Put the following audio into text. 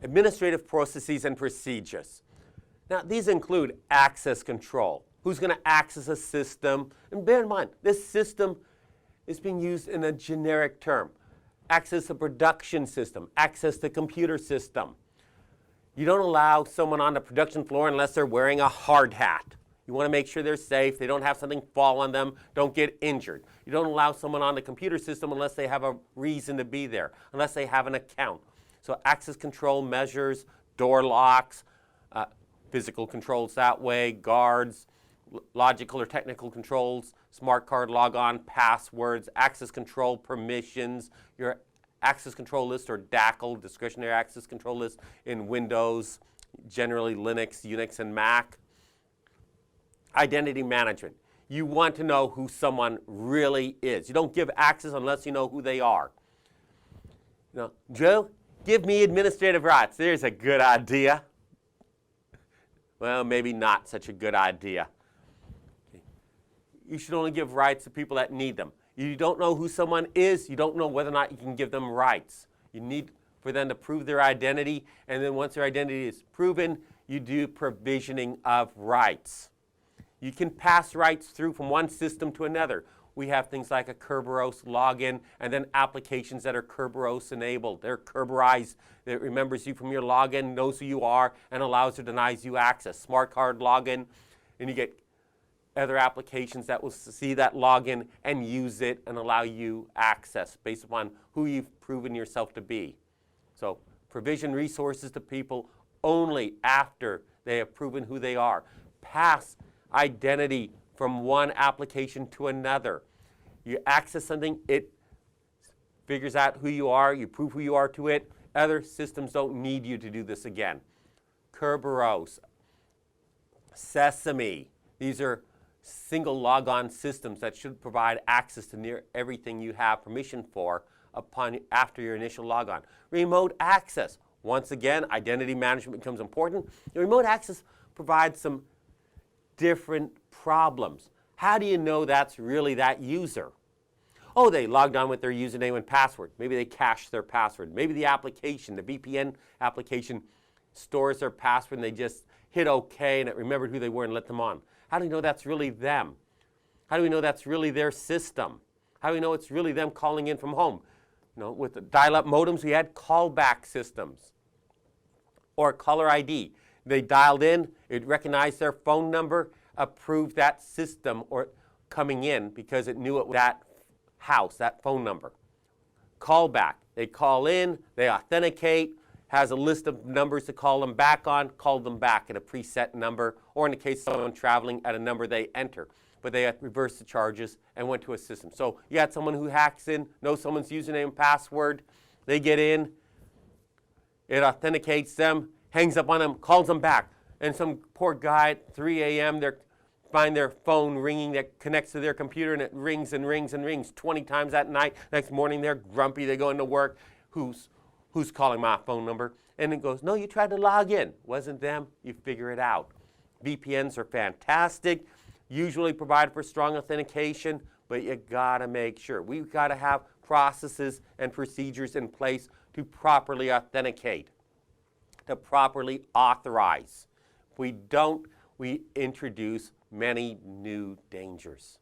Administrative processes and procedures. Now, these include access control. Who's going to access a system? And bear in mind, this system is being used in a generic term. Access a production system, access the computer system. You don't allow someone on the production floor unless they're wearing a hard hat. You want to make sure they're safe, they don't have something fall on them, don't get injured. You don't allow someone on the computer system unless they have a reason to be there, unless they have an account. So access control measures, door locks, physical controls that way, guards, logical or technical controls, smart card logon, passwords, access control permissions, your access control list or DACL, discretionary access control list in Windows, generally Linux, Unix, and Mac. Identity management. You want to know who someone really is. You don't give access unless you know who they are. Now, Joe, give me administrative rights. There's a good idea. Well, maybe not such a good idea. You should only give rights to people that need them. You don't know who someone is, you don't know whether or not you can give them rights. You need for them to prove their identity, and then once their identity is proven, you do provisioning of rights. You can pass rights through from one system to another. We have things like a Kerberos login and then applications that are Kerberos enabled. They're Kerberized. It remembers you from your login, knows who you are, and allows or denies you access. Smart card login, and you get other applications that will see that login and use it and allow you access based upon who you've proven yourself to be. So provision resources to people only after they have proven who they are. Pass identity from one application to another. You access something, it figures out who you are, you prove who you are to it. Other systems don't need you to do this again. Kerberos, Sesame, these are single logon systems that should provide access to near everything you have permission for after your initial logon. Remote access. Once again, identity management becomes important. The remote access provides some different problems. How do you know that's really that user? Oh, they logged on with their username and password. Maybe they cached their password. Maybe the application, the VPN application, stores their password and they just hit OK and it remembered who they were and let them on. How do we know that's really them? How do we know that's really their system? How do we know it's really them calling in from home? You know, with the dial-up modems, we had callback systems or caller ID. They dialed in, it recognized their phone number, approved that system or coming in because it knew it was that house, that phone number. Callback, they call in, they authenticate, has a list of numbers to call them back on, call them back at a preset number, or in the case of someone traveling at a number they enter. But they reversed the charges and went to a system. So you had someone who hacks in, knows someone's username and password, they get in, it authenticates them, hangs up on them, calls them back. And some poor guy at 3 a.m., they find their phone ringing that connects to their computer, and it rings and rings and rings 20 times that night. Next morning, they're grumpy, they go into work. Who's calling my phone number? And it goes, no, you tried to log in. Wasn't them. You figure it out. VPNs are fantastic, usually provide for strong authentication, but you gotta make sure. We've gotta have processes and procedures in place to properly authenticate, to properly authorize. If we don't, we introduce many new dangers.